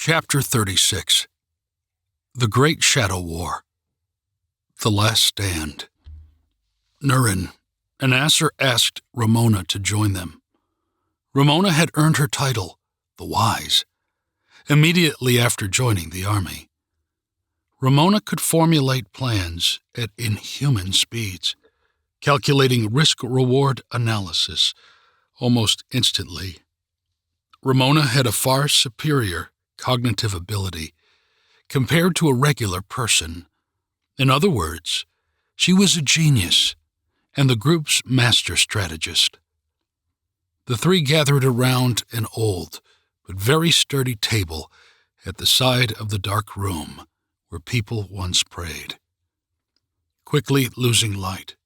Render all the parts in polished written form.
Chapter 36. The Great Shadow War. The Last Stand. Nurin and Asser asked Ramona to join them. Ramona had earned her title, the Wise, immediately after joining the army. Ramona could formulate plans at inhuman speeds, calculating risk-reward analysis almost instantly. Ramona had a far superior cognitive ability compared to a regular person. In other words, she was a genius and the group's master strategist. The three gathered around an old but very sturdy table at the side of the dark room where people once prayed. Quickly losing light,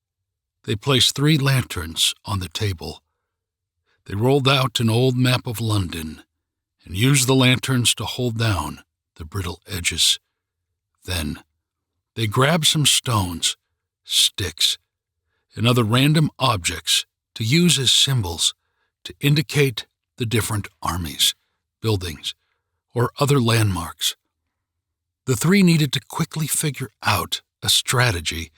they placed 3 lanterns on the table. They rolled out an old map of London and used the lanterns to hold down the brittle edges. Then, they grabbed some stones, sticks, and other random objects to use as symbols to indicate the different armies, buildings, or other landmarks. The 3 needed to quickly figure out a strategy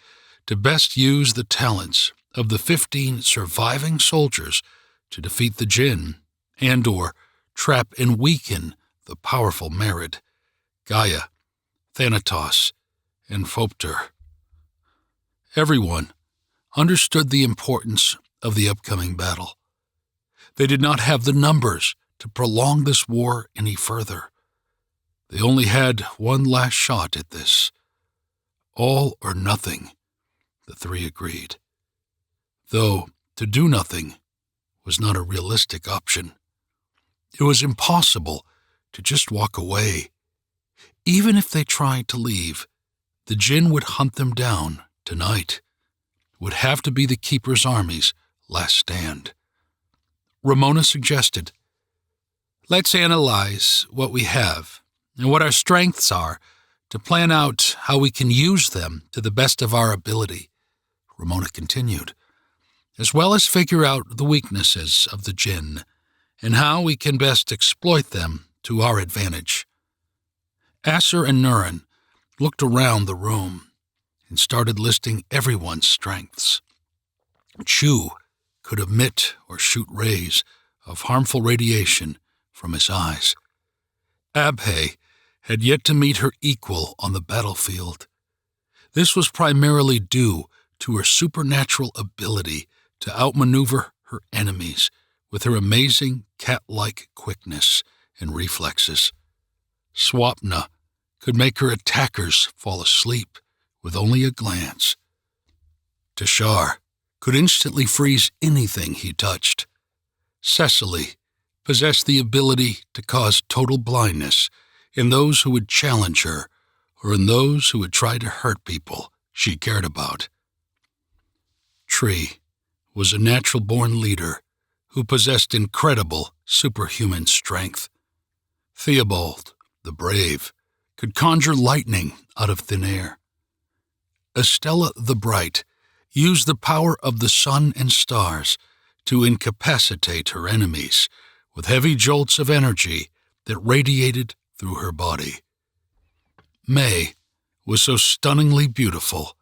to best use the talents of the 15 surviving soldiers to defeat the Jinn and/or trap and weaken the powerful Merid, Gaia, Thanatos, and Phopter. Everyone understood the importance of the upcoming battle. They did not have the numbers to prolong this war any further. They only had one last shot at this. All or nothing, the 3 agreed. Though to do nothing was not a realistic option. It was impossible to just walk away. Even if they tried to leave, the Jinn would hunt them down tonight. It would have to be the Keeper's army's last stand. Ramona suggested, "Let's analyze what we have and what our strengths are to plan out how we can use them to the best of our ability," Ramona continued, "as well as figure out the weaknesses of the Jinn and how we can best exploit them to our advantage." Asser and Nurin looked around the room and started listing everyone's strengths. Chu could emit or shoot rays of harmful radiation from his eyes. Abhay had yet to meet her equal on the battlefield. This was primarily due to her supernatural ability to outmaneuver her enemies with her amazing cat-like quickness and reflexes. Swapna could make her attackers fall asleep with only a glance. Tashar could instantly freeze anything he touched. Cecily possessed the ability to cause total blindness in those who would challenge her or in those who would try to hurt people she cared about. Tree was a natural-born leader who possessed incredible superhuman strength. Theobald, the brave, could conjure lightning out of thin air. Estella the Bright used the power of the sun and stars to incapacitate her enemies with heavy jolts of energy that radiated through her body. May was so stunningly beautiful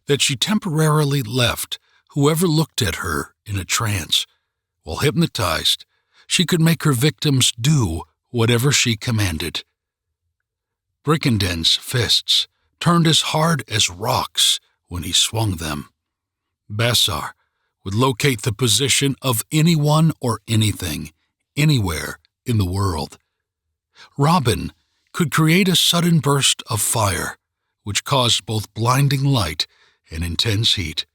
that she temporarily left whoever looked at her in a trance. While hypnotized, she could make her victims do whatever she commanded. Brickenden's fists turned as hard as rocks when he swung them. Bassar would locate the position of anyone or anything, anywhere in the world. Robin could create a sudden burst of fire, which caused both blinding light and intense heat.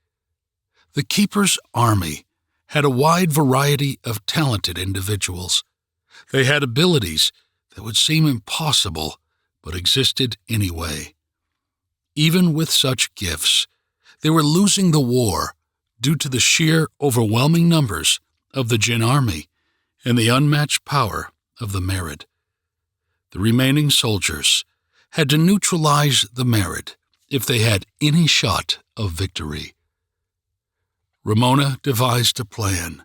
The Keeper's army had a wide variety of talented individuals. They had abilities that would seem impossible, but existed anyway. Even with such gifts, they were losing the war due to the sheer overwhelming numbers of the Jinn army and the unmatched power of the Merid. The remaining soldiers had to neutralize the Merid if they had any shot of victory. Ramona devised a plan.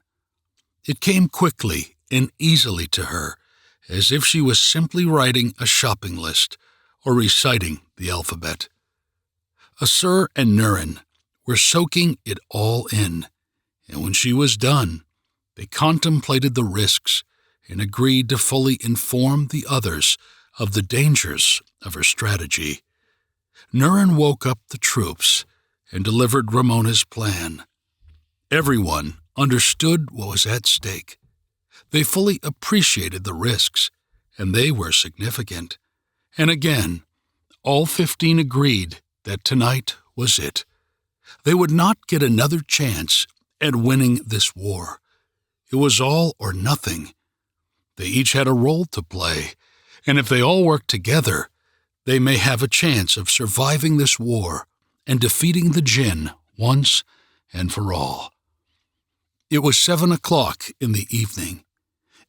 It came quickly and easily to her as if she was simply writing a shopping list or reciting the alphabet. Asur and Nurin were soaking it all in, and when she was done, they contemplated the risks and agreed to fully inform the others of the dangers of her strategy. Nurin woke up the troops and delivered Ramona's plan. Everyone understood what was at stake. They fully appreciated the risks, and they were significant. And again, all 15 agreed that tonight was it. They would not get another chance at winning this war. It was all or nothing. They each had a role to play, and if they all worked together, they may have a chance of surviving this war and defeating the Jinn once and for all. It was 7 o'clock in the evening.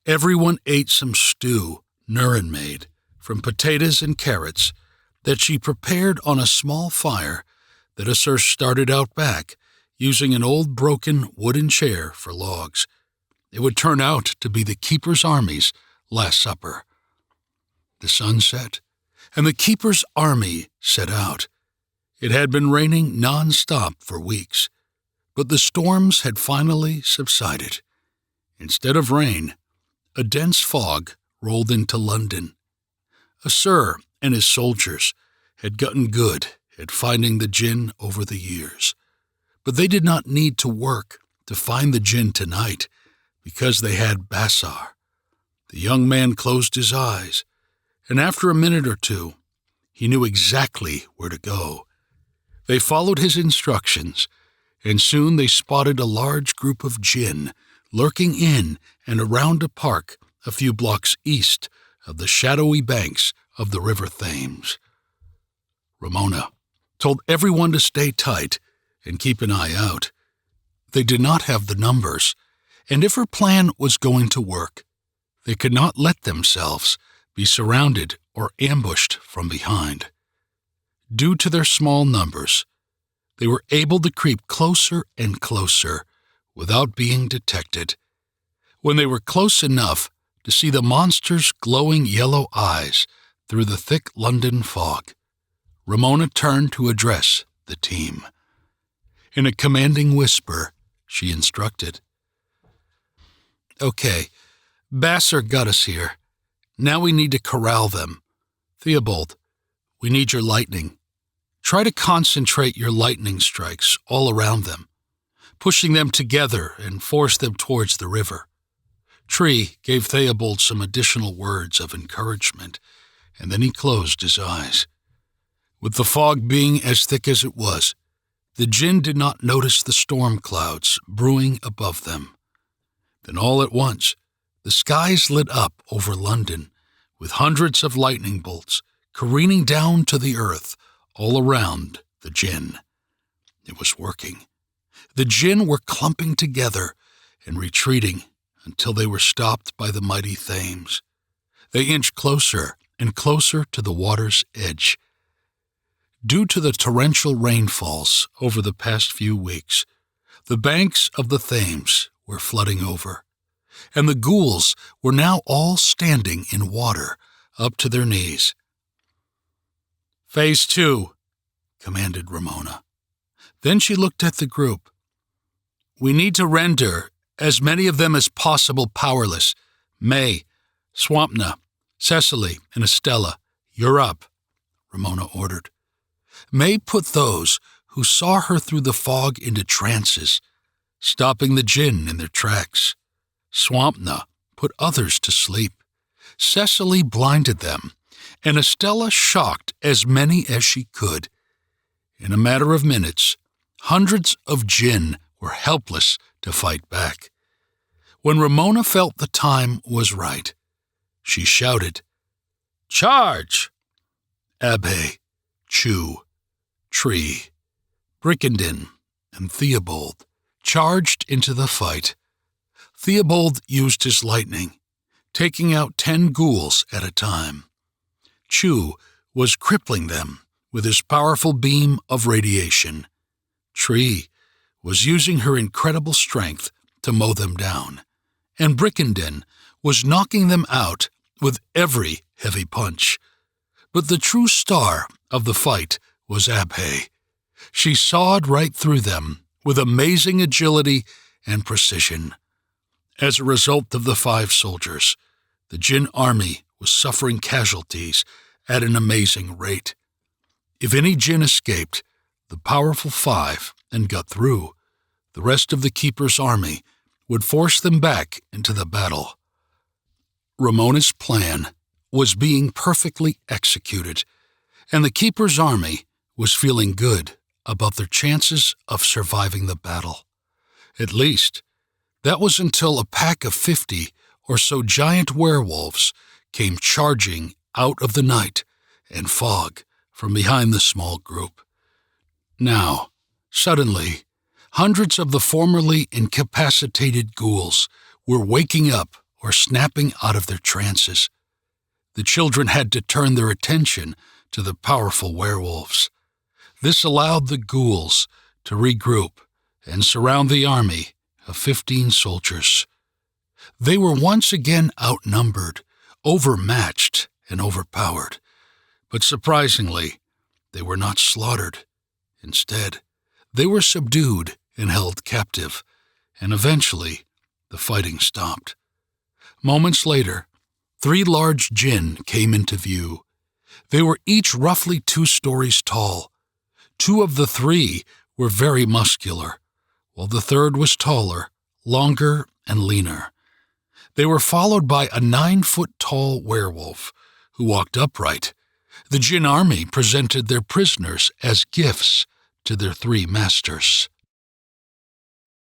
Everyone ate some stew Nurin made from potatoes and carrots that she prepared on a small fire that Asur started out back, using an old broken wooden chair for logs. It would turn out to be the Keeper's Army's last supper. The sun set, and the Keeper's army set out. It had been raining non-stop for weeks, but the storms had finally subsided. Instead of rain, a dense fog rolled into London. Asur and his soldiers had gotten good at finding the Jinn over the years, but they did not need to work to find the Jinn tonight because they had Basar. The young man closed his eyes, and after a minute or two, he knew exactly where to go. They followed his instructions, and soon they spotted a large group of Jinn lurking in and around a park a few blocks east of the shadowy banks of the River Thames. Ramona told everyone to stay tight and keep an eye out. They did not have the numbers, and if her plan was going to work, they could not let themselves be surrounded or ambushed from behind. Due to their small numbers, they were able to creep closer and closer without being detected. When they were close enough to see the monster's glowing yellow eyes through the thick London fog, Ramona turned to address the team. In a commanding whisper, she instructed, "Okay, Basar got us here. Now we need to corral them. Theobald, we need your lightning. Try to concentrate your lightning strikes all around them, pushing them together and force them towards the river." Tree gave Theobald some additional words of encouragement, and then he closed his eyes. With the fog being as thick as it was, the Jinn did not notice the storm clouds brewing above them. Then all at once, the skies lit up over London, with hundreds of lightning bolts careening down to the earth all around the Jinn. It was working. The Jinn were clumping together and retreating until they were stopped by the mighty Thames. They inched closer and closer to the water's edge. Due to the torrential rainfalls over the past few weeks, the banks of the Thames were flooding over, and the ghouls were now all standing in water up to their knees. "Phase 2, commanded Ramona. Then she looked at the group. "We need to render as many of them as possible powerless. May, Swampna, Cecily, and Estella, you're up," Ramona ordered. May put those who saw her through the fog into trances, stopping the Jinn in their tracks. Swampna put others to sleep. Cecily blinded them, and Estella shocked as many as she could. In a matter of minutes, hundreds of Jinn were helpless to fight back. When Ramona felt the time was right, she shouted, "Charge!" Abbe, Chew, Tree, Brickenden, and Theobald charged into the fight. Theobald used his lightning, taking out 10 ghouls at a time. Chew was crippling them with his powerful beam of radiation. Tree was using her incredible strength to mow them down, and Brickenden was knocking them out with every heavy punch. But the true star of the fight was Abhay. She sawed right through them with amazing agility and precision. As a result of the 5 soldiers, the Jinn army was suffering casualties at an amazing rate. If any Jinn escaped, the powerful 5, and got through, the rest of the Keeper's army would force them back into the battle. Ramona's plan was being perfectly executed, and the Keeper's army was feeling good about their chances of surviving the battle. At least, that was until a pack of 50 or so giant werewolves came charging out of the night and fog from behind the small group. Now, suddenly, hundreds of the formerly incapacitated ghouls were waking up or snapping out of their trances. The children had to turn their attention to the powerful werewolves. This allowed the ghouls to regroup and surround the army of 15 soldiers. They were once again outnumbered, overmatched, and overpowered. But surprisingly, they were not slaughtered. Instead, they were subdued and held captive, and eventually the fighting stopped. Moments later, 3 large Jinn came into view. They were each roughly 2 stories tall. 2 of the 3 were very muscular, while the third was taller, longer, and leaner. They were followed by a 9-foot-tall werewolf, who walked upright. The Jinn army presented their prisoners as gifts to their 3 masters.